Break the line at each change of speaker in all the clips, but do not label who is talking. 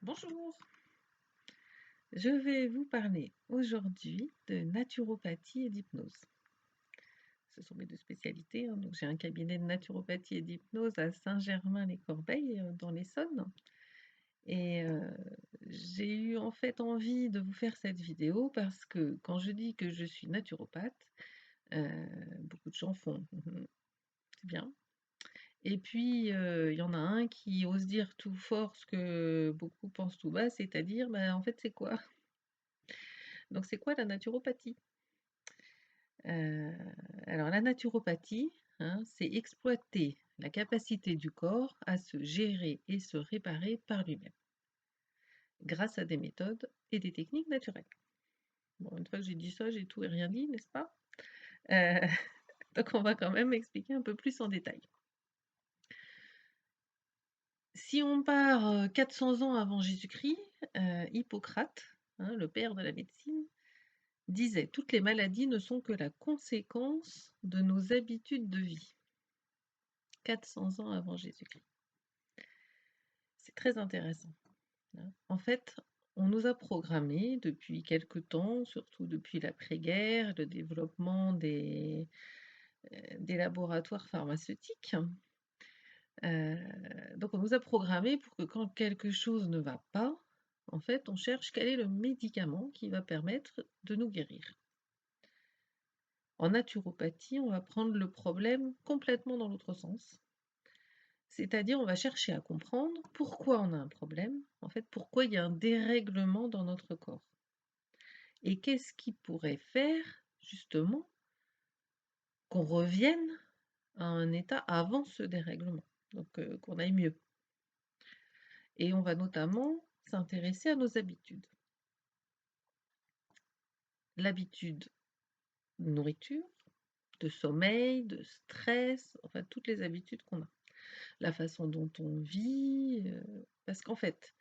Bonjour, je vais vous parler aujourd'hui de naturopathie et d'hypnose. Ce sont mes deux spécialités, hein. Donc j'ai un cabinet de naturopathie et d'hypnose à Saint-Germain-les-Corbeilles, dans l'Essonne. Et j'ai eu en fait envie de vous faire cette vidéo parce que quand je dis que je suis naturopathe, beaucoup de gens font c'est bien. Et puis il y en a un qui ose dire tout fort ce que beaucoup pensent tout bas, c'est-à-dire, bah, en fait, c'est quoi? Donc c'est quoi la naturopathie? Heu, alors la naturopathie, hein, c'est exploiter la capacité du corps à se gérer et se réparer par lui-même, grâce à des méthodes et des techniques naturelles. Bon, une fois que j'ai dit ça, j'ai tout et rien dit, n'est-ce pas? Heu, donc on va quand même expliquer un peu plus en détail. Si on part, 400 ans avant Jésus-Christ, Hippocrate, hein, le père de la médecine, disait: «Toutes les maladies ne sont que la conséquence de nos habitudes de vie». 400 ans avant Jésus-Christ. C'est très intéressant, hein. En fait, on nous a programmés depuis quelque temps, surtout depuis l'après-guerre, le développement des laboratoires pharmaceutiques. Donc on nous a programmés pour que quand quelque chose ne va pas, en fait, on cherche quel est le médicament qui va permettre de nous guérir. En naturopathie, on va prendre le problème complètement dans l'autre sens. C'est-à-dire, on va chercher à comprendre pourquoi on a un problème, en fait, pourquoi il y a un dérèglement dans notre corps. Et qu'est-ce qui pourrait faire, justement, qu'on revienne à un état avant ce dérèglement, donc qu'on aille mieux. Et on va notamment s'intéresser à nos habitudes. L'habitude de nourriture, de sommeil, de stress, enfin toutes les habitudes qu'on a. La façon dont on vit, parce qu'en fait,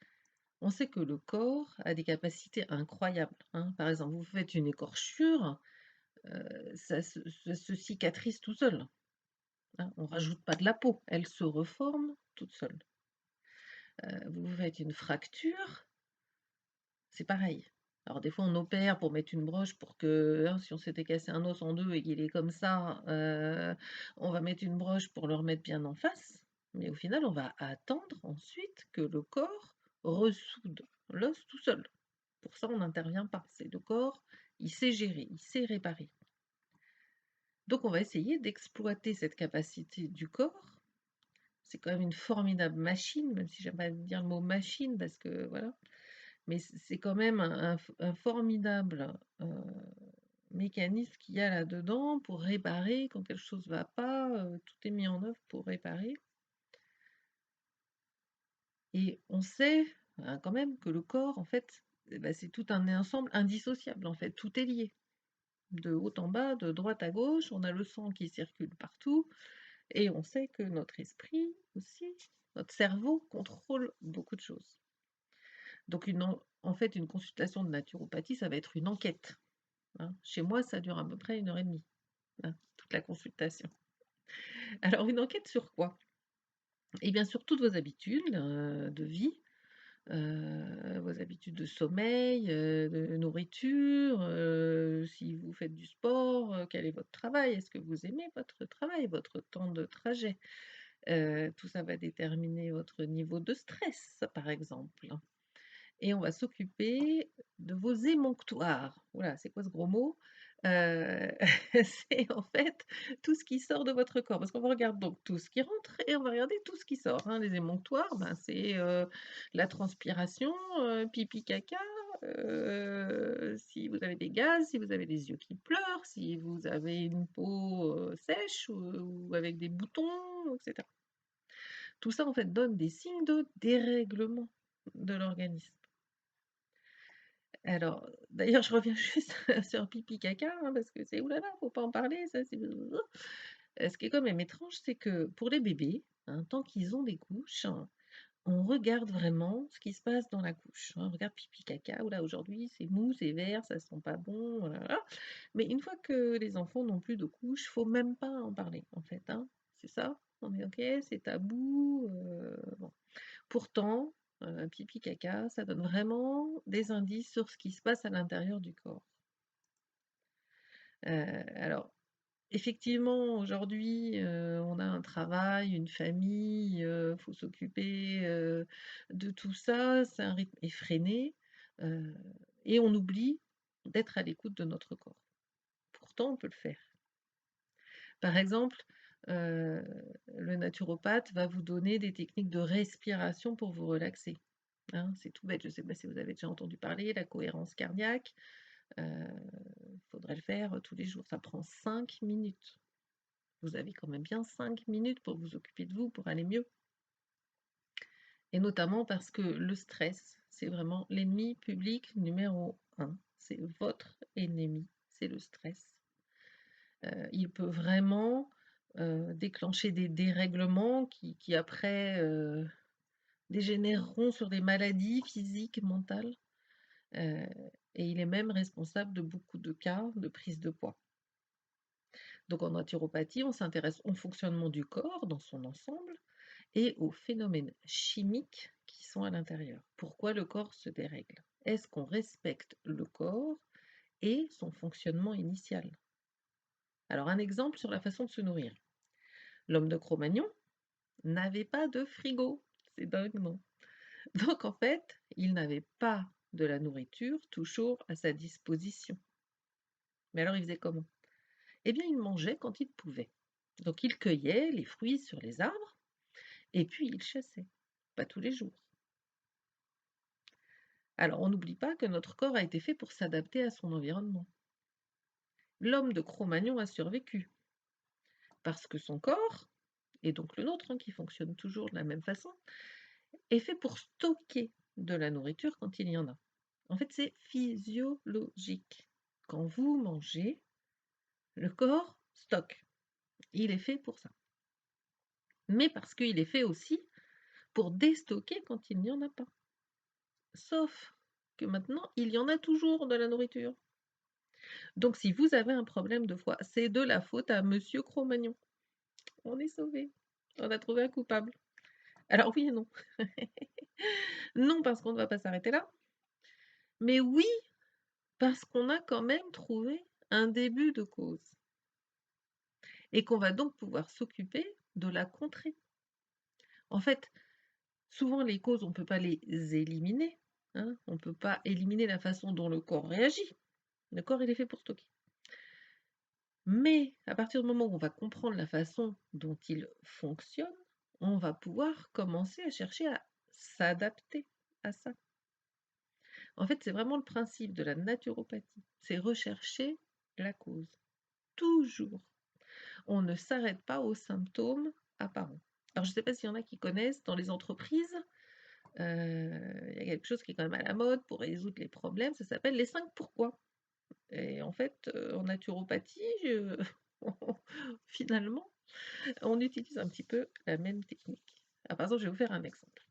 on sait que le corps a des capacités incroyables, hein. Par exemple, vous faites une écorchure, ça se cicatrise tout seul, hein. On rajoute pas de la peau, elle se reforme toute seule. Vous faites une fracture, c'est pareil. Alors des fois, on opère pour mettre une broche pour que, hein, si on s'était cassé un os en 2 et qu'il est comme ça, on va mettre une broche pour le remettre bien en face. Mais au final, on va attendre ensuite que le corps ressoude l'os tout seul. Pour ça, on n'intervient pas. C'est le corps, il sait gérer, il sait réparer. Donc on va essayer d'exploiter cette capacité du corps. C'est quand même une formidable machine, même si j'aime pas dire le mot machine parce que voilà, mais c'est quand même un formidable, mécanisme qu'il y a là-dedans pour réparer quand quelque chose va pas, tout est mis en œuvre pour réparer et on sait, quand même que le corps en fait, bah, c'est tout un ensemble indissociable en fait, tout est lié. De haut en bas, de droite à gauche, on a le sang qui circule partout et on sait que notre esprit aussi, notre cerveau contrôle beaucoup de choses. Donc en fait, une consultation de naturopathie, ça va être une enquête, hein. Chez moi, ça dure à peu près 1 heure et demie, hein, toute la consultation. Alors une enquête sur quoi? Eh bien sur toutes vos habitudes, de vie, vos habitudes de sommeil, de nourriture, si vous faites du sport, quel est votre travail? Est-ce que vous aimez votre travail, votre temps de trajet? Tout ça va déterminer votre niveau de stress, par exemple. Et on va s'occuper de vos émonctoires. Voilà, c'est quoi ce gros mot? Heu, c'est en fait tout ce qui sort de votre corps, parce qu'on va regarder donc tout ce qui rentre et on va regarder tout ce qui sort, hein. Les émonctoires, ben, c'est, la transpiration, pipi, caca, si vous avez des gaz, si vous avez des yeux qui pleurent, si vous avez une peau, sèche ou avec des boutons et cetera. Tout ça, en fait, donne des signes de dérèglement de l'organisme. Alors, d'ailleurs, je reviens juste sur pipi caca, hein, parce que c'est: «Ouh là là, faut pas en parler, ça c'est» ce qui est quand même étrange, c'est que pour les bébés, hein, tant qu'ils ont des couches, on regarde vraiment ce qui se passe dans la couche, hein. On regarde pipi caca, ouh là, aujourd'hui c'est mou, c'est vert, ça sent pas bon, oh là là. Mais une fois que les enfants n'ont plus de couches, faut même pas en parler, en fait, hein. C'est ça? On est OK? C'est tabou? Bon. Pourtant, pipi, caca, ça donne vraiment des indices sur ce qui se passe à l'intérieur du corps. Alors effectivement, aujourd'hui, on a un travail, une famille, faut s'occuper, de tout ça, c'est un rythme effréné, heu et on oublie d'être à l'écoute de notre corps. Pourtant, on peut le faire. Par exemple, heu, le naturopathe va vous donner des techniques de respiration pour vous relaxer, hein. C'est tout bête, je ne sais pas si vous avez déjà entendu parler, la cohérence cardiaque, il faudrait le faire, tous les jours. Ça prend 5 minutes. Vous avez quand même bien 5 minutes pour vous occuper de vous, pour aller mieux. Et notamment parce que le stress, c'est vraiment l'ennemi public numéro un. C'est votre ennemi, c'est le stress. Il peut vraiment, déclencher des dérèglements qui après, dégénéreront sur des maladies physiques, mentales, heu et il est même responsable de beaucoup de cas de prise de poids. Donc en naturopathie, on s'intéresse au fonctionnement du corps dans son ensemble et aux phénomènes chimiques qui sont à l'intérieur. Pourquoi le corps se dérègle? Est-ce qu'on respecte le corps et son fonctionnement initial? Alors un exemple sur la façon de se nourrir. L'homme de Cro-Magnon n'avait pas de frigo. C'est dingue, non? Donc en fait, il n'avait pas de la nourriture toujours à sa disposition. Mais alors il faisait comment? Eh bien, il mangeait quand il pouvait. Donc il cueillait les fruits sur les arbres et puis il chassait. Pas tous les jours. Alors, on n'oublie pas que notre corps a été fait pour s'adapter à son environnement. L'homme de Cro-Magnon a survécu parce que son corps, et donc le nôtre, hein, qui fonctionne toujours de la même façon, est fait pour stocker de la nourriture quand il y en a. En fait, c'est physiologique. Quand vous mangez, le corps stocke. Il est fait pour ça. Mais parce qu'il est fait aussi pour déstocker quand il n'y en a pas. Sauf que maintenant, il y en a toujours de la nourriture. Donc si vous avez un problème de foie, c'est de la faute à monsieur Cro-Magnon. On est sauvé. On a trouvé un coupable. Alors oui et non. Non parce qu'on ne va pas s'arrêter là, mais oui parce qu'on a quand même trouvé un début de cause et qu'on va donc pouvoir s'occuper de la contrer. En fait, souvent les causes, on ne peut pas les éliminer, hein, on ne peut pas éliminer la façon dont le corps réagit. Le corps, il est fait pour stocker. Mais à partir du moment où on va comprendre la façon dont il fonctionne, on va pouvoir commencer à chercher à s'adapter à ça. En fait, c'est vraiment le principe de la naturopathie, c'est rechercher la cause. Toujours. On ne s'arrête pas aux symptômes apparents. Alors, je ne sais pas s'il y en a qui connaissent dans les entreprises, il y a quelque chose qui est quand même à la mode pour résoudre les problèmes, ça s'appelle les 5 pourquoi. Et en fait, en naturopathie, finalement, on utilise un petit peu la même technique. Ah, par exemple, je vais vous faire un exemple.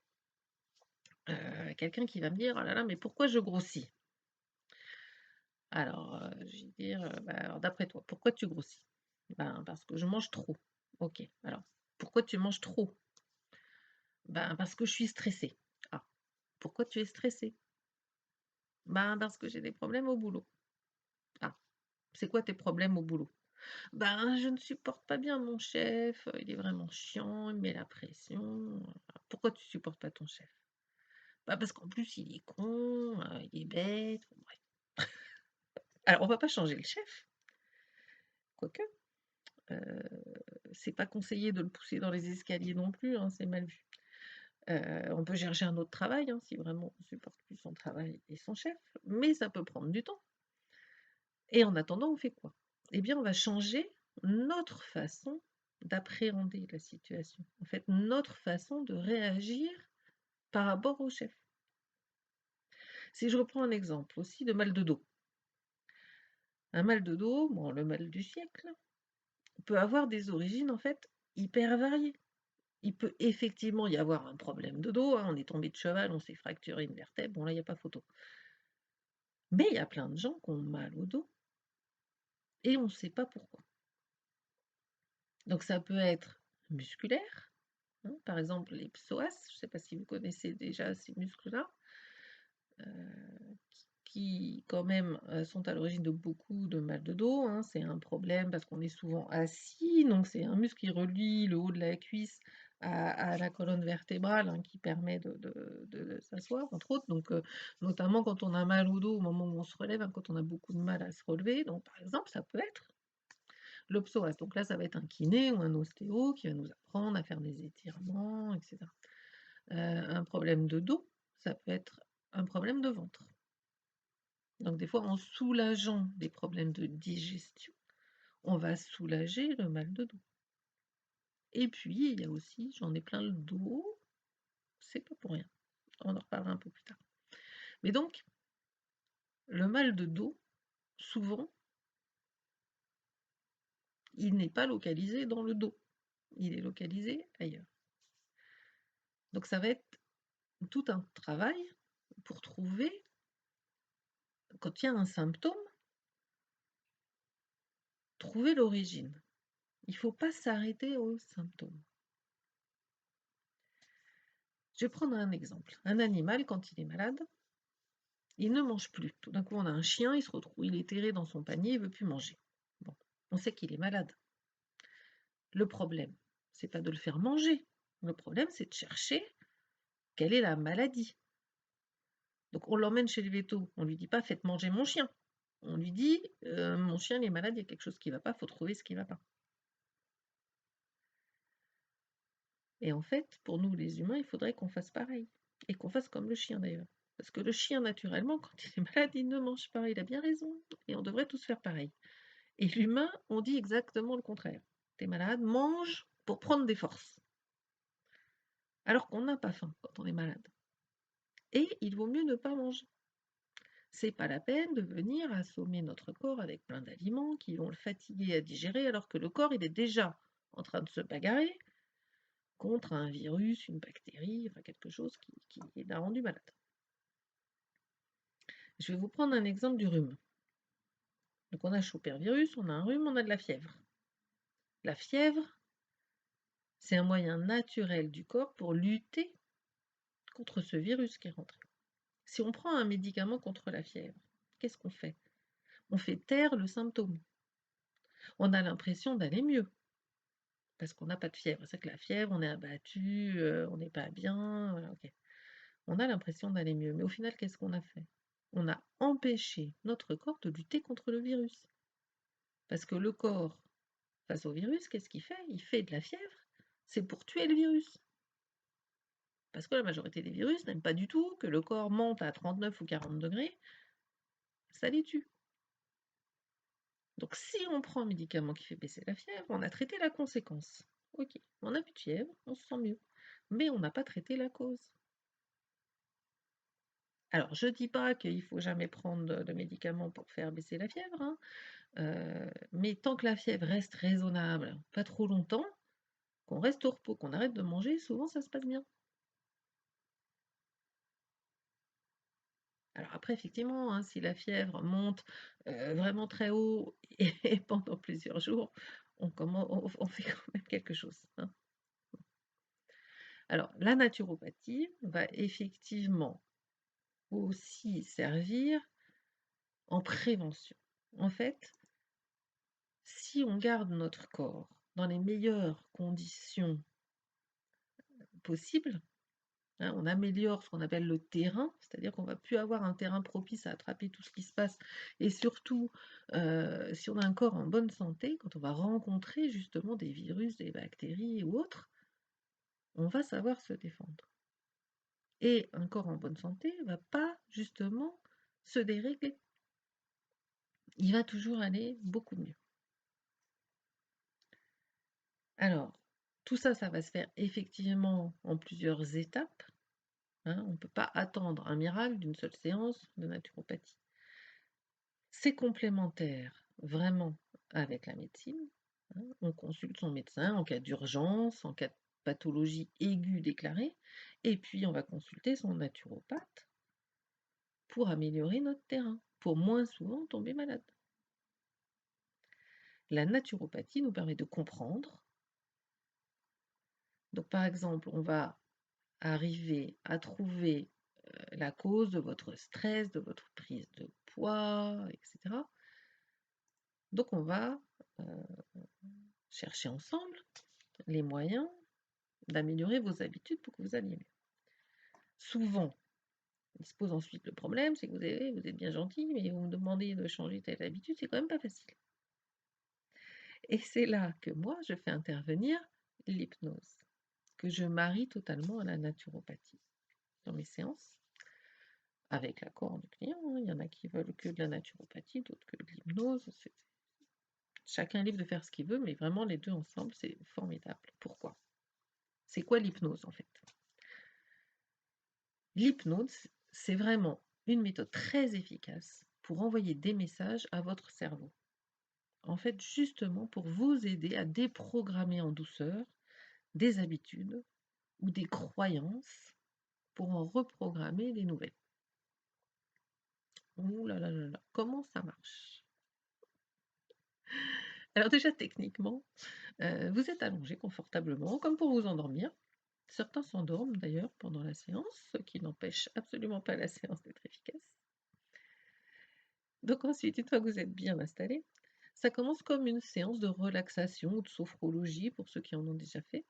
Quelqu'un qui va me dire: «Oh là là, mais pourquoi je grossis?» Alors, je vais dire: «Bah, alors d'après toi, pourquoi tu grossis?» «Ben, parce que je mange trop». «OK, alors pourquoi tu manges trop?» «Ben, parce que je suis stressée». «Ah, pourquoi tu es stressée?» «Ben, parce que j'ai des problèmes au boulot». «Ah, c'est quoi tes problèmes au boulot?» «Ben, je ne supporte pas bien mon chef, il est vraiment chiant, il me met la pression». «Pourquoi tu supportes pas ton chef?» «Bah, parce qu'en plus il est con, il est bête», bon bref. Alors on va pas changer le chef, quoique, heu, c'est pas conseillé de le pousser dans les escaliers non plus, hein, c'est mal vu. On peut chercher un autre travail, hein, si vraiment on supporte plus son travail et son chef, mais ça peut prendre du temps. Et en attendant, on fait quoi? Eh bien, on va changer notre façon d'appréhender la situation. En fait, notre façon de réagir par rapport au chef. Si je reprends un exemple aussi de mal de dos. Un mal de dos, bon, le mal du siècle, peut avoir des origines en fait hyper variées. Il peut effectivement y avoir un problème de dos, hein, on est tombé de cheval, on s'est fracturé une vertèbre, bon là il y a pas photo. Mais il y a plein de gens qui ont mal au dos et on ne sait pas pourquoi. Donc ça peut être musculaire, hein. Par exemple, les psoas, je ne sais pas si vous connaissez déjà ces muscles-là, heu, qui quand même, sont à l'origine de beaucoup de mal de dos, hein. C'est un problème parce qu'on est souvent assis, donc c'est un muscle qui relie le haut de la cuisse à la colonne vertébrale, hein, qui permet de s'asseoir, entre autres. Donc, notamment quand on a mal au dos au moment où on se relève, hein, quand on a beaucoup de mal à se relever. Donc, par exemple, ça peut être le psoas. Donc là, ça va être un kiné ou un ostéo qui va nous apprendre à faire des étirements, et cetera. Un problème de dos, ça peut être un problème de ventre. Donc des fois, en soulageant des problèmes de digestion, on va soulager le mal de dos. Et puis, il y a aussi, j'en ai plein le dos, c'est pas pour rien. On en reparlera un peu plus tard. Mais donc, le mal de dos, souvent, il n'est pas localisé dans le dos. Il est localisé ailleurs. Donc ça va être tout un travail pour trouver, quand il y a un symptôme, trouver l'origine. Il ne faut pas s'arrêter aux symptômes. Je vais prendre un exemple. Un animal, quand il est malade, il ne mange plus. Tout d'un coup, on a un chien, il se retrouve, il est terré dans son panier, il veut plus manger. Bon, on sait qu'il est malade. Le problème, c'est pas de le faire manger. Le problème, c'est de chercher quelle est la maladie. Donc, on l'emmène chez le véto. On lui dit pas faites manger mon chien. On lui dit mon chien il est malade, il y a quelque chose qui va pas, faut trouver ce qui va pas. Et en fait, pour nous les humains, il faudrait qu'on fasse pareil. Et qu'on fasse comme le chien d'ailleurs. Parce que le chien, naturellement, quand il est malade, il ne mange pas. Il a bien raison. Et on devrait tous faire pareil. Et l'humain, on dit exactement le contraire. T'es malade, mange pour prendre des forces. Alors qu'on n'a pas faim quand on est malade. Et il vaut mieux ne pas manger. C'est pas la peine de venir assommer notre corps avec plein d'aliments qui vont le fatiguer à digérer, alors que le corps, il est déjà en train de se bagarrer contre un virus, une bactérie, enfin quelque chose qui l'a rendu malade. Je vais vous prendre un exemple du rhume. Donc on a chopé un virus, on a un rhume, on a de la fièvre. La fièvre, c'est un moyen naturel du corps pour lutter contre ce virus qui est rentré. Si on prend un médicament contre la fièvre, qu'est-ce qu'on fait? On fait taire le symptôme. On a l'impression d'aller mieux parce qu'on n'a pas de fièvre. C'est que la fièvre, on est abattu, on n'est pas bien, voilà, ok. On a l'impression d'aller mieux. Mais au final, qu'est-ce qu'on a fait? On a empêché notre corps de lutter contre le virus. Parce que le corps, face au virus, qu'est-ce qu'il fait? Il fait de la fièvre, c'est pour tuer le virus. Parce que la majorité des virus n'aiment pas du tout que le corps monte à 39 ou 40 degrés, ça les tue. Donc si on prend un médicament qui fait baisser la fièvre, on a traité la conséquence. Ok, on n'a plus de fièvre, on se sent mieux. Mais on n'a pas traité la cause. Alors, je ne dis pas qu'il ne faut jamais prendre de médicaments pour faire baisser la fièvre, hein, mais tant que la fièvre reste raisonnable, pas trop longtemps, qu'on reste au repos, qu'on arrête de manger, souvent ça se passe bien. Alors après, effectivement, hein, si la fièvre monte vraiment très haut et pendant plusieurs jours, on fait quand même quelque chose, hein. Alors, la naturopathie va effectivement aussi servir en prévention. En fait, si on garde notre corps dans les meilleures conditions possibles, hein, on améliore ce qu'on appelle le terrain, c'est-à-dire qu'on va plus avoir un terrain propice à attraper tout ce qui se passe. Et surtout, si on a un corps en bonne santé, quand on va rencontrer justement des virus, des bactéries ou autres, on va savoir se défendre. Et un corps en bonne santé ne va pas justement se dérégler. Il va toujours aller beaucoup mieux. Alors, tout ça, ça va se faire effectivement en plusieurs étapes, hein. On ne peut pas attendre un miracle d'une seule séance de naturopathie. C'est complémentaire vraiment avec la médecine, hein. On consulte son médecin en cas d'urgence, en cas de pathologie aiguë déclarée, et puis on va consulter son naturopathe pour améliorer notre terrain, pour moins souvent tomber malade. La naturopathie nous permet de comprendre Donc par exemple, on va arriver à trouver, la cause de votre stress, de votre prise de poids et cetera. Donc on va, heu, chercher ensemble les moyens d'améliorer vos habitudes pour que vous alliez mieux. Souvent, il se pose ensuite le problème, c'est que vous êtes bien gentil, mais vous me demandez de changer telle habitude, c'est quand même pas facile. Et c'est là que moi, je fais intervenir l'hypnose, que je marie totalement à la naturopathie dans mes séances, avec l'accord du client, hein. Il y en a qui veulent que de la naturopathie, d'autres que de l'hypnose. Chacun est libre de faire ce qu'il veut, mais vraiment les 2 ensemble, c'est formidable. Pourquoi? C'est quoi l'hypnose en fait? L'hypnose, c'est vraiment une méthode très efficace pour envoyer des messages à votre cerveau. En fait, justement pour vous aider à déprogrammer en douceur des habitudes ou des croyances pour en reprogrammer des nouvelles. Ouh là là là là, comment ça marche? Alors déjà techniquement, vous êtes allongé confortablement comme pour vous endormir. Certains s'endorment d'ailleurs pendant la séance, ce qui n'empêche absolument pas la séance d'être efficace. Donc ensuite, une fois que vous êtes bien installé, ça commence comme une séance de relaxation ou de sophrologie pour ceux qui en ont déjà fait.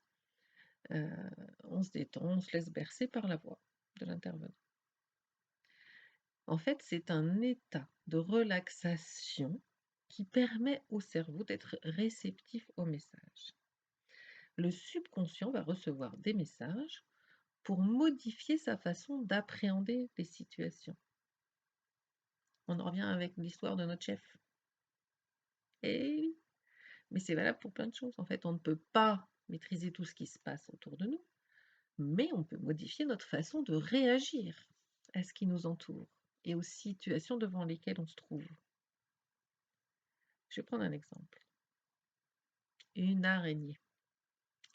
Heu, on se détend, on se laisse bercer par la voix de l'intervenant. En fait, c'est un état de relaxation qui permet au cerveau d'être réceptif aux messages. Le subconscient va recevoir des messages pour modifier sa façon d'appréhender les situations. On en revient avec l'histoire de notre chef. Et oui, mais c'est valable pour plein de choses. En fait, on ne peut pas maîtriser tout ce qui se passe autour de nous, mais on peut modifier notre façon de réagir à ce qui nous entoure et aux situations devant lesquelles on se trouve. Je vais prendre un exemple. Une araignée.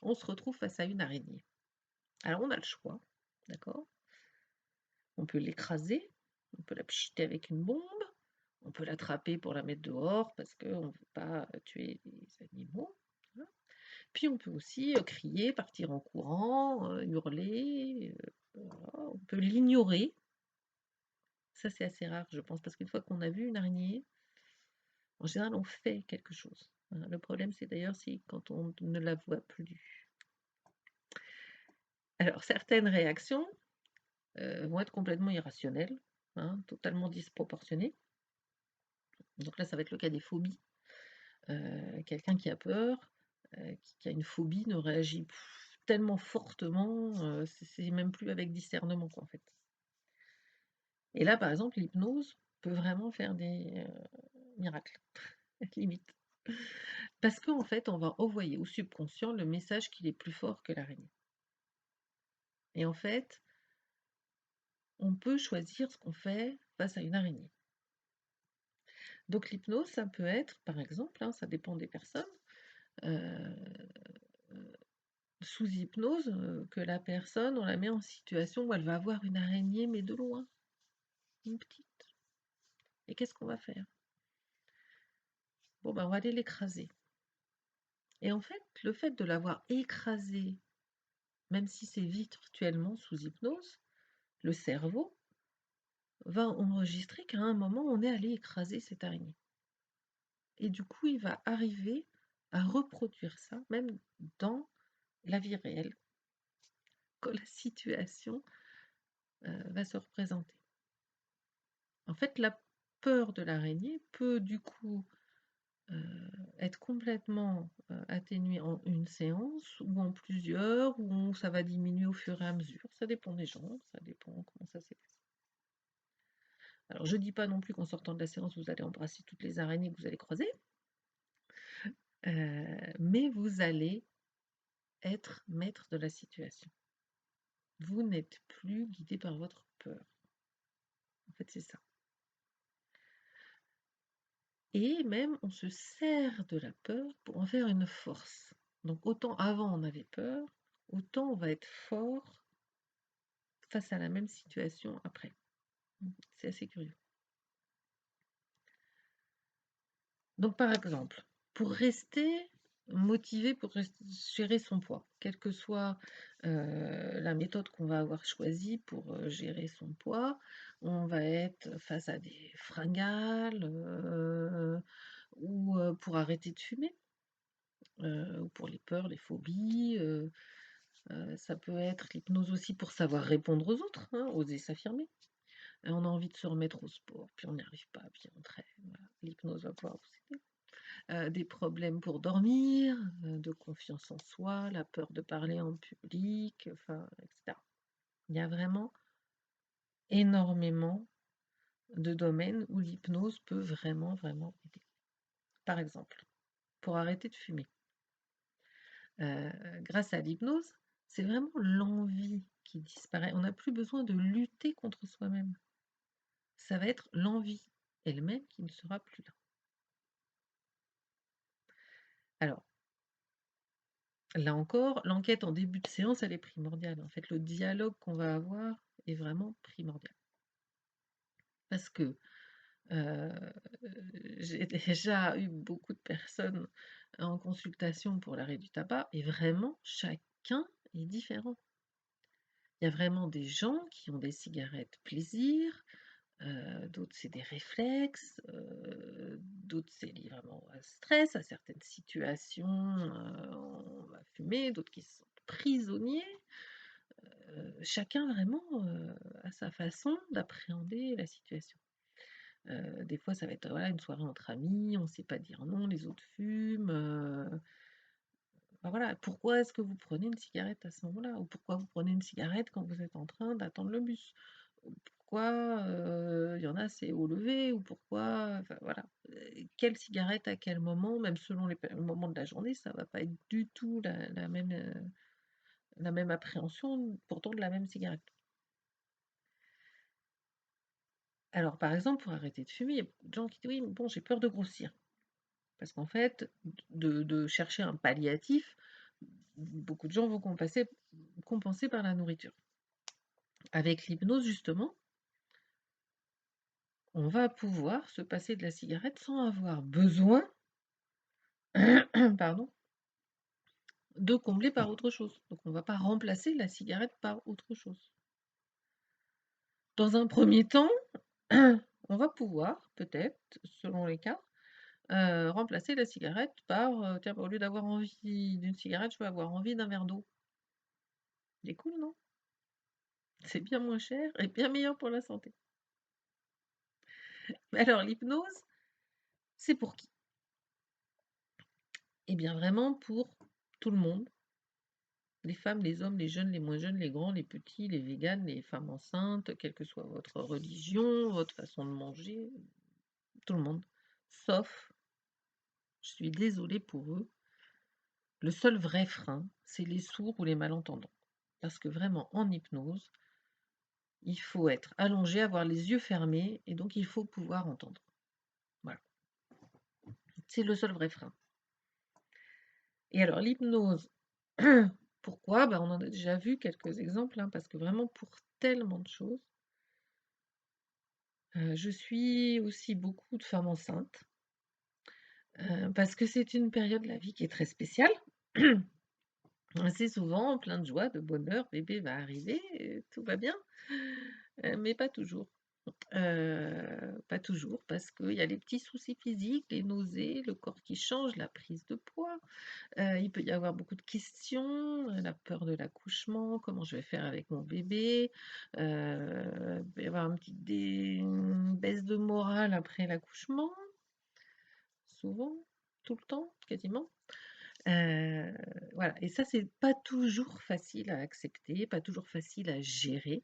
On se retrouve face à une araignée. Alors on a le choix, d'accord? On peut l'écraser, on peut la pchiter avec une bombe, on peut l'attraper pour la mettre dehors parce qu'on ne veut pas tuer les animaux. Voilà. Puis on peut aussi crier, partir en courant, hurler, voilà. On peut l'ignorer. Ça, c'est assez rare, je pense, parce qu'une fois qu'on a vu une araignée, en général, on fait quelque chose. Voilà. Le problème, c'est d'ailleurs si quand on ne la voit plus. Alors, certaines réactions vont être complètement irrationnelles, hein, totalement disproportionnées. Donc là, ça va être le cas des phobies. Quelqu'un qui a peur, qui a une phobie ne réagit tellement fortement, c'est même plus avec discernement quoi, en fait. Et là, par exemple, l'hypnose peut vraiment faire des, miracles, limite. Parce qu'en fait, on va envoyer au subconscient le message qu'il est plus fort que l'araignée. Et en fait, on peut choisir ce qu'on fait face à une araignée. Donc l'hypnose, ça peut être, par exemple, hein, ça dépend des personnes, heu sous hypnose, que la personne, on la met en situation où elle va avoir une araignée, mais de loin, une petite. Et qu'est-ce qu'on va faire? Bon, ben, on va aller l'écraser. Et en fait, le fait de l'avoir écrasée, même si c'est virtuellement sous hypnose, le cerveau va enregistrer qu'à un moment, on est allé écraser cette araignée. Et du coup, il va arriver à reproduire ça, même dans la vie réelle, quand la situation, va se représenter. En fait, la peur de l'araignée peut du coup, être complètement, atténuée en une séance ou en plusieurs, ou ça va diminuer au fur et à mesure. Ça dépend des gens, ça dépend comment ça s'est passé. Alors je dis pas non plus qu'en sortant de la séance, vous allez embrasser toutes les araignées que vous allez croiser, mais vous allez être maître de la situation. Vous n'êtes plus guidé par votre peur. En fait, c'est ça. Et même on se sert de la peur pour en faire une force. Donc autant avant on avait peur, autant on va être fort face à la même situation après. C'est assez curieux. Donc par exemple, pour rester, motivé pour gérer son poids, quelle que soit la méthode qu'on va avoir choisie pour gérer son poids. On va être face à des fringales ou pour arrêter de fumer, ou pour les peurs, les phobies. Ça peut être l'hypnose aussi pour savoir répondre aux autres, hein, oser s'affirmer. On a envie de se remettre au sport, puis on n'y arrive pas, puis on traîne. Voilà. L'hypnose va pouvoir vous aider. Des problèmes pour dormir, de confiance en soi, la peur de parler en public, enfin, etc. Il y a vraiment énormément de domaines où l'hypnose peut vraiment, vraiment aider. Par exemple, pour arrêter de fumer, grâce à l'hypnose, c'est vraiment l'envie qui disparaît. On n'a plus besoin de lutter contre soi-même. Ça va être l'envie elle-même qui ne sera plus là. Alors, là encore, l'enquête en début de séance, elle est primordiale. En fait, le dialogue qu'on va avoir est vraiment primordial. Parce que euh, j'ai déjà eu beaucoup de personnes en consultation pour l'arrêt du tabac, et vraiment, chacun est différent. Il y a vraiment des gens qui ont des cigarettes plaisir, d'autres c'est des réflexes, d'autres c'est lié vraiment à stress, à certaines situations, on va fumer, d'autres qui se sentent prisonniers. Chacun vraiment, a sa façon d'appréhender la situation. Des fois ça va être, voilà, une soirée entre amis, on ne sait pas dire non, les autres fument, bah, voilà. Pourquoi est-ce que vous prenez une cigarette à ce moment-là? Ou pourquoi vous prenez une cigarette quand vous êtes en train d'attendre le bus? Ou pourquoi, il y en a, c'est au lever? Ou pourquoi enfin voilà. Quelle cigarette à quel moment? Même selon le moment de la journée, ça va pas être du tout la même appréhension, pourtant de la même cigarette. Alors par exemple, pour arrêter de fumer, il y a beaucoup de gens qui disent: «Oui, mais bon, j'ai peur de grossir». Parce qu'en fait, de chercher un palliatif, beaucoup de gens vont compenser par la nourriture. Avec l'hypnose, justement, on va pouvoir se passer de la cigarette sans avoir besoin, pardon, de combler par autre chose. Donc on ne va pas remplacer la cigarette par autre chose. Dans un premier temps, on va pouvoir, peut-être, selon les cas, remplacer la cigarette par, tiens, au lieu d'avoir envie d'une cigarette, je vais avoir envie d'un verre d'eau. C'est cool, non? C'est bien moins cher et bien meilleur pour la santé. Mais alors l'hypnose, c'est pour qui? Eh bien vraiment pour tout le monde, les femmes, les hommes, les jeunes, les moins jeunes, les grands, les petits, les véganes, les femmes enceintes, quelle que soit votre religion, votre façon de manger, tout le monde. Sauf, je suis désolée pour eux, le seul vrai frein, c'est les sourds ou les malentendants. Parce que vraiment, en hypnose, il faut être allongé, avoir les yeux fermés, et donc il faut pouvoir entendre. Voilà. C'est le seul vrai frein. Et alors l'hypnose, pourquoi? Bah, on en a déjà vu quelques exemples, hein, parce que vraiment pour tellement de choses. Je suis aussi beaucoup de femmes enceintes, parce que c'est une période de la vie qui est très spéciale. C'est souvent plein de joie, de bonheur, bébé va arriver, tout va bien, mais pas toujours. Pas toujours parce qu'il y a les petits soucis physiques, les nausées, le corps qui change, la prise de poids. Il peut y avoir beaucoup de questions, la peur de l'accouchement, comment je vais faire avec mon bébé, il peut y avoir une baisse de morale après l'accouchement, souvent, tout le temps, quasiment. Heu, voilà et ça, c'est pas toujours facile à accepter, pas toujours facile à gérer,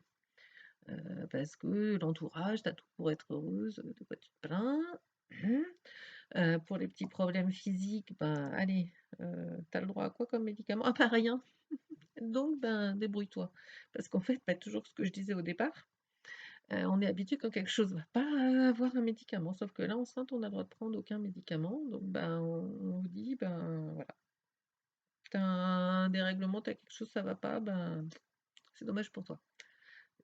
parce que l'entourage: «Tu tout pour être heureuse, de quoi tu te plains?» Pour les petits problèmes physiques, ben, allez, tu le droit à quoi comme médicament? Ah bah, rien, donc ben, débrouille-toi. Parce qu'en fait, bah, toujours ce que je disais au départ, on est habitué quand quelque chose va pas, à avoir un médicament. Sauf que là, enceinte, on n'a le droit de prendre aucun médicament, donc ben, on vous dit: «Ben, voilà, tu un dérèglement, tu quelque chose, ça va pas, ben, c'est dommage pour toi».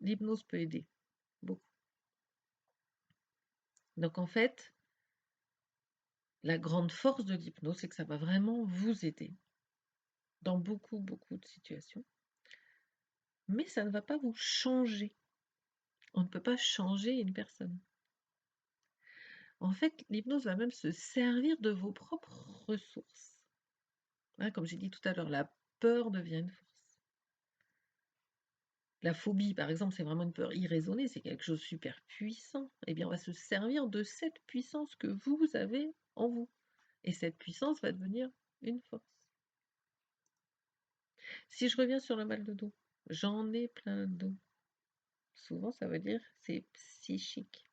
L'hypnose peut aider, beaucoup. Donc en fait, La grande force de l'hypnose, c'est que ça va vraiment vous aider dans beaucoup, beaucoup de situations, mais ça ne va pas vous changer. On ne peut pas changer une personne. En fait, l'hypnose va même se servir de vos propres ressources. Hein, comme j'ai dit tout à l'heure, la peur devient une force. La phobie, par exemple, c'est vraiment une peur irraisonnée, c'est quelque chose de super puissant. Eh bien, on va se servir de cette puissance que vous avez en vous. Et cette puissance va devenir une force. Si je reviens sur le mal de dos, j'en ai plein le dos. Souvent, ça veut dire c'est psychique.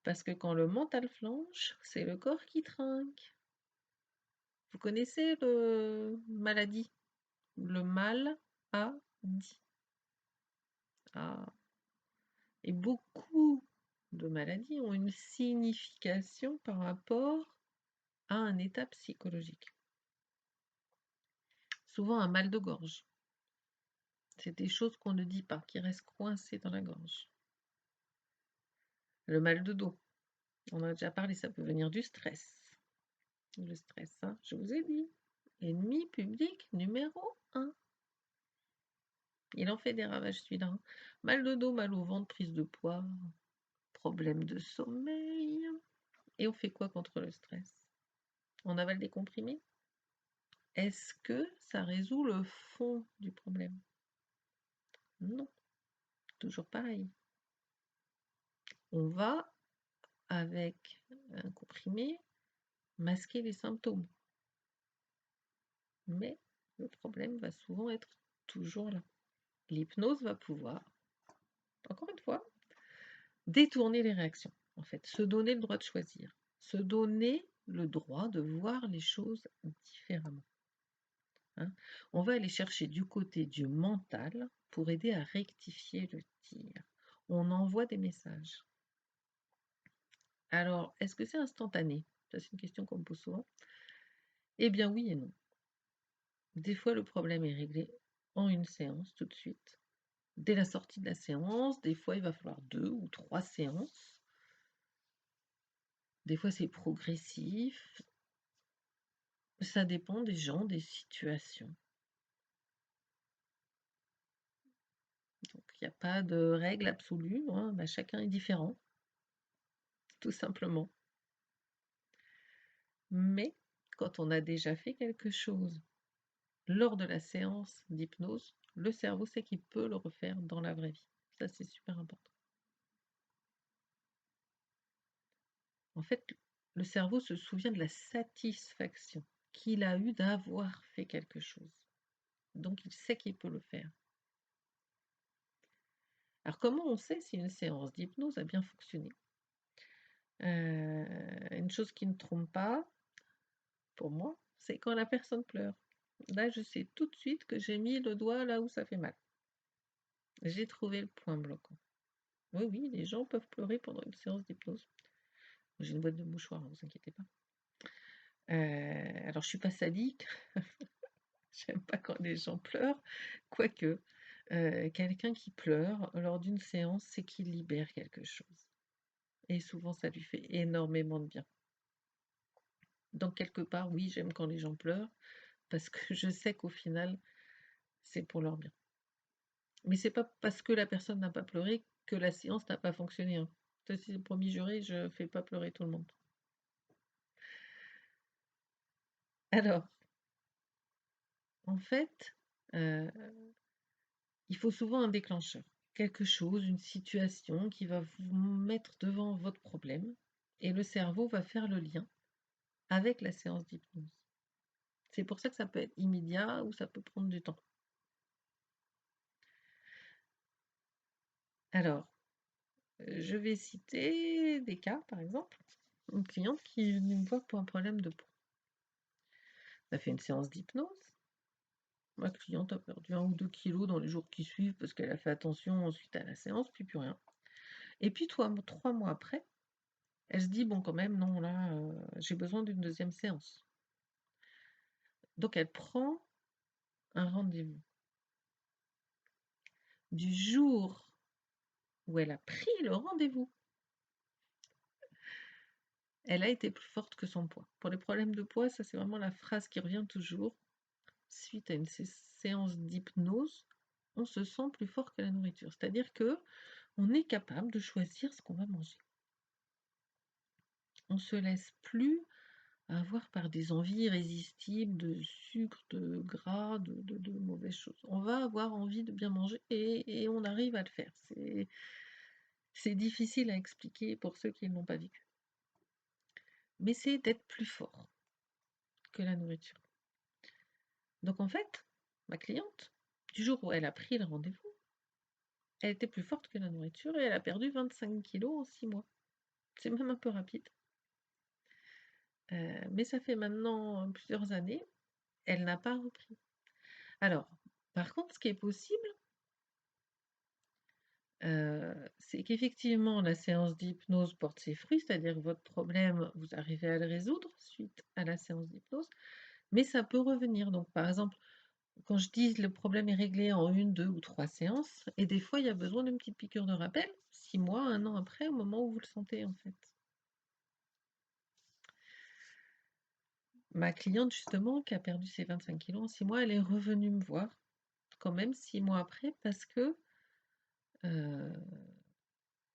Parce que quand le mental flanche, c'est le corps qui trinque. Vous connaissez le maladie, le mal a dit. Ah. Et beaucoup de maladies ont une signification par rapport à un état psychologique. Souvent un mal de gorge. C'est des choses qu'on ne dit pas, qui restent coincées dans la gorge. Le mal de dos, on a déjà parlé, ça peut venir du stress. Le stress, hein, je vous ai dit, ennemi public numéro 1. Il en fait des ravages celui-là. Hein. Mal de dos, mal au ventre, prise de poids, problème de sommeil. Et on fait quoi contre le stress? On avale des comprimés? Est-ce que ça résout le fond du problème? Non, toujours pareil. On va, avec un comprimé, masquer les symptômes. Mais le problème va souvent être toujours là. L'hypnose va pouvoir, encore une fois, détourner les réactions. En fait, se donner le droit de choisir, se donner le droit de voir les choses différemment. Hein. On va aller chercher du côté du mental pour aider à rectifier le tir. On envoie des messages. Alors, est-ce que c'est instantané? Ça, c'est une question qu'on me pose souvent. Eh bien oui et non. Des fois, le problème est réglé en une séance, tout de suite. Dès la sortie de la séance, des fois, il va falloir 2 ou 3 séances. Des fois, c'est progressif. Ça dépend des gens, des situations. Donc, il n'y a pas de règle absolue, hein, bah, chacun est différent, tout simplement. Mais quand on a déjà fait quelque chose lors de la séance d'hypnose, le cerveau sait qu'il peut le refaire dans la vraie vie. Ça, c'est super important. En fait, le cerveau se souvient de la satisfaction qu'il a eue d'avoir fait quelque chose. Donc, il sait qu'il peut le faire. Alors, comment on sait si une séance d'hypnose a bien fonctionné? Une chose qui ne trompe pas, pour moi, c'est quand la personne pleure. Là, je sais tout de suite que j'ai mis le doigt là où ça fait mal. J'ai trouvé le point bloquant. Oui, oui, les gens peuvent pleurer pendant une séance d'hypnose. J'ai une boîte de mouchoirs, ne vous inquiétez pas. Alors, je suis pas sadique, j'aime pas quand les gens pleurent, quoique, quelqu'un qui pleure lors d'une séance, c'est qu'il libère quelque chose. Et souvent, ça lui fait énormément de bien. Donc, quelque part, oui, j'aime quand les gens pleurent, parce que je sais qu'au final, c'est pour leur bien. Mais c'est pas parce que la personne n'a pas pleuré que la séance n'a pas fonctionné. Hein. Ça, c'est le premier juré, je fais pas pleurer tout le monde. Alors, en fait, il faut souvent un déclencheur. Quelque chose, une situation qui va vous mettre devant votre problème et le cerveau va faire le lien avec la séance d'hypnose. C'est pour ça que ça peut être immédiat ou ça peut prendre du temps. Alors, je vais citer des cas, par exemple, une cliente qui est venue me voir pour un problème de peau. On a fait une séance d'hypnose. Ma cliente a perdu 1 ou 2 kilos dans les jours qui suivent parce qu'elle a fait attention ensuite à la séance, puis plus rien. Et puis 3 mois après, elle se dit: «Bon quand même non là, j'ai besoin d'une deuxième séance». Donc elle prend un rendez-vous. Du jour où elle a pris le rendez-vous elle a été plus forte que son poids. Pour les problèmes de poids, ça c'est vraiment la phrase qui revient toujours. Suite à une séance d'hypnose, on se sent plus fort que la nourriture. C'est-à-dire que on est capable de choisir ce qu'on va manger. On se laisse plus avoir par des envies irrésistibles de sucre, de gras, de mauvaises choses. On va avoir envie de bien manger et on arrive à le faire. C'est difficile à expliquer pour ceux qui ne l'ont pas vécu. Mais c'est d'être plus fort que la nourriture. Donc en fait, ma cliente, du jour où elle a pris le rendez-vous, elle était plus forte que la nourriture et elle a perdu 25 kilos en 6 mois. C'est même un peu rapide. Mais ça fait maintenant plusieurs années, elle n'a pas repris. Alors, par contre, ce qui est possible, c'est qu'effectivement la séance d'hypnose porte ses fruits, c'est-à-dire que votre problème, vous arrivez à le résoudre suite à la séance d'hypnose, mais ça peut revenir. Donc par exemple, quand je dis le problème est réglé en 1, 2 ou 3 séances et des fois il y a besoin d'une petite piqûre de rappel, 6 mois, 1 an après, au moment où vous le sentez en fait. Ma cliente justement qui a perdu ses 25 kilos en 6 mois, elle est revenue me voir quand même 6 mois après parce que, heu,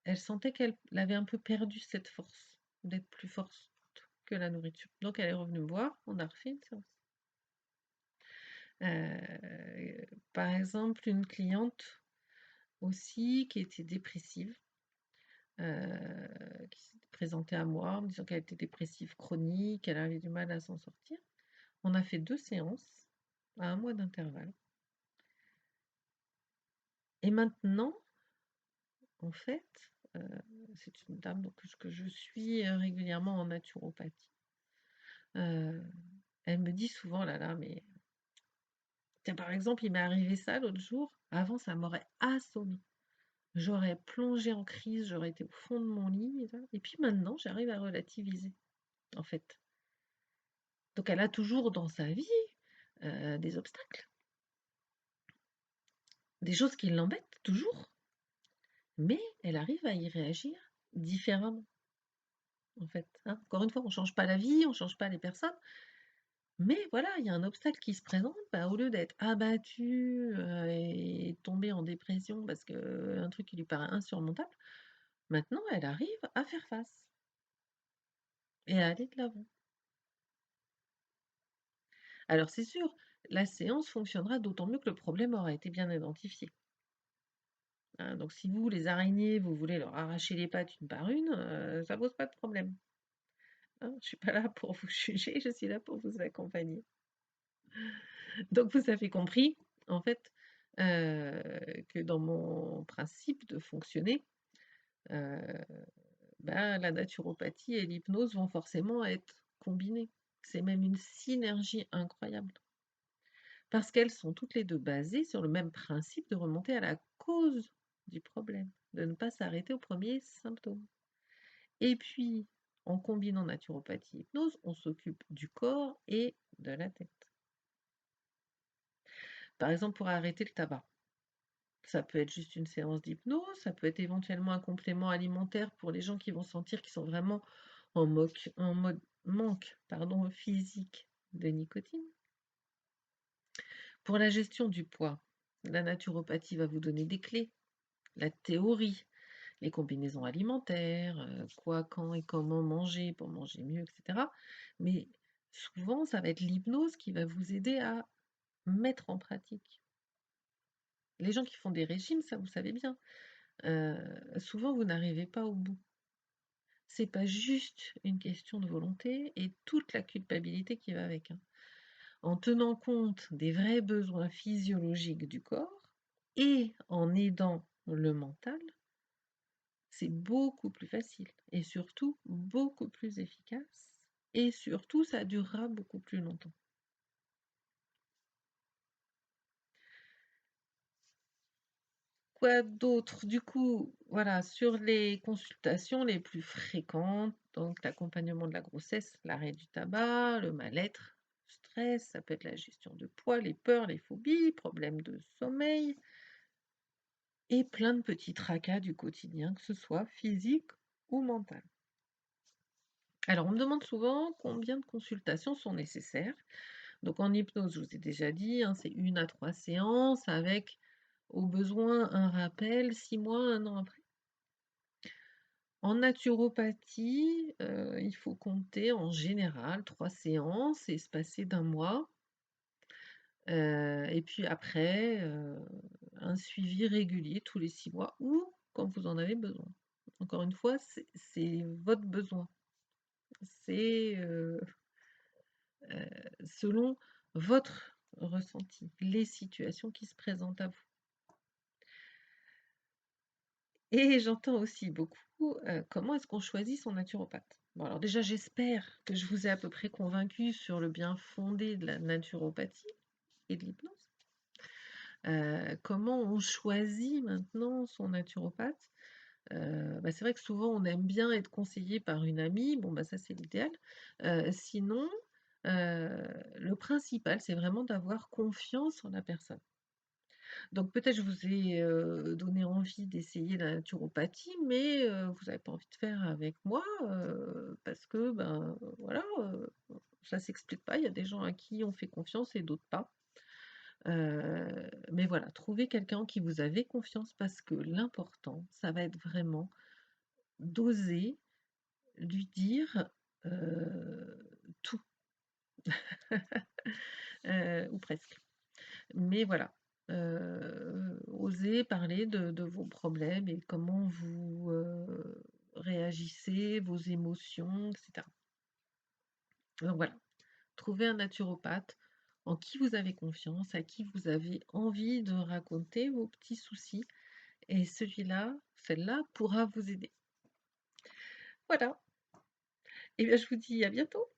elle sentait qu'elle avait un peu perdu cette force, d'être plus forte que la nourriture. Donc elle est revenue me voir, on a refait une séance. Par exemple, une cliente aussi qui était dépressive, qui s'était présentée à moi en me disant qu'elle était dépressive chronique, elle avait du mal à s'en sortir. On a fait 2 séances à 1 mois d'intervalle et maintenant, en fait, heu, c'est une dame donc que je suis, régulièrement en naturopathie. Heu, Elle me dit souvent: «Oh là là, mais» tiens, par exemple, il m'est arrivé ça l'autre jour, avant ça m'aurait assommée. J'aurais plongé en crise, j'aurais été au fond de mon lit et puis maintenant j'arrive à relativiser, en fait. Donc elle a toujours dans sa vie, des obstacles, des choses qui l'embêtent toujours, mais elle arrive à y réagir différemment, en fait, hein. Encore une fois, on change pas la vie, on change pas les personnes, mais voilà, il y a un obstacle qui se présente, bah, au lieu d'être abattue, et tomber en dépression parce qu'un truc qui lui paraît insurmontable, maintenant elle arrive à faire face et à aller de l'avant. Alors c'est sûr, la séance fonctionnera d'autant mieux que le problème aura été bien identifié, hein. Donc si vous, les araignées, vous voulez leur arracher les pattes une par une, ça pose pas de problème, hein. Je suis pas là pour vous juger, je suis là pour vous accompagner. Donc vous avez compris, en fait, que dans mon principe de fonctionner, heu, bah, la naturopathie et l'hypnose vont forcément être combinées. C'est même une synergie incroyable. Parce qu'elles sont toutes les 2 basées sur le même principe de remonter à la cause du problème, de ne pas s'arrêter au premier symptôme. Et puis, en combinant naturopathie et hypnose, on s'occupe du corps et de la tête. Par exemple, pour arrêter le tabac, ça peut être juste une séance d'hypnose, ça peut être éventuellement un complément alimentaire pour les gens qui vont sentir qu'ils sont vraiment en mode manque, pardon, physique de nicotine. Pour la gestion du poids, la naturopathie va vous donner des clés, la théorie, les combinaisons alimentaires, quoi, quand et comment manger pour manger mieux, et cetera. Mais souvent, ça va être l'hypnose qui va vous aider à mettre en pratique. Les gens qui font des régimes, ça vous savez bien, souvent vous n'arrivez pas au bout. C'est pas juste une question de volonté et toute la culpabilité qui va avec, hein. En tenant compte des vrais besoins physiologiques du corps et en aidant le mental, c'est beaucoup plus facile et surtout beaucoup plus efficace et surtout ça durera beaucoup plus longtemps. Quoi d'autre? Du coup, voilà, sur les consultations les plus fréquentes, donc l'accompagnement de la grossesse, l'arrêt du tabac, le mal-être, stress, ça peut être la gestion de poids, les peurs, les phobies, problèmes de sommeil et plein de petits tracas du quotidien, que ce soit physique ou mental. Alors, on me demande souvent combien de consultations sont nécessaires. Donc, en hypnose, je vous ai déjà dit, hein, c'est 1 à 3 séances avec, au besoin, un rappel 6 mois, 1 an après. En naturopathie, il faut compter en général 3 séances espacées d'1 mois, et puis après, un suivi régulier tous les 6 mois ou quand vous en avez besoin. Encore une fois, c'est votre besoin. C'est, selon votre ressenti, les situations qui se présentent à vous. Et j'entends aussi beaucoup, comment est-ce qu'on choisit son naturopathe? Bon alors déjà j'espère que je vous ai à peu près convaincu sur le bien-fondé de la naturopathie et de l'hypnose. Comment on choisit maintenant son naturopathe? Bah, c'est vrai que souvent on aime bien être conseillé par une amie, bon bah ça c'est l'idéal. Sinon, le principal c'est vraiment d'avoir confiance en la personne. Donc peut-être je vous ai, donné envie d'essayer la naturopathie, mais vous n'avez pas envie de faire avec moi, parce que, ben, voilà, ça s'explique pas. Il y a des gens à qui on fait confiance et d'autres pas. Mais voilà, trouvez quelqu'un en qui vous avez confiance parce que l'important, ça va être vraiment d'oser lui dire, tout, ou presque. Mais voilà, osez parler de vos problèmes et comment vous, réagissez, vos émotions, et cetera. Donc voilà, trouvez un naturopathe en qui vous avez confiance, à qui vous avez envie de raconter vos petits soucis et celui-là, celle-là pourra vous aider. Voilà et bien je vous dis à bientôt.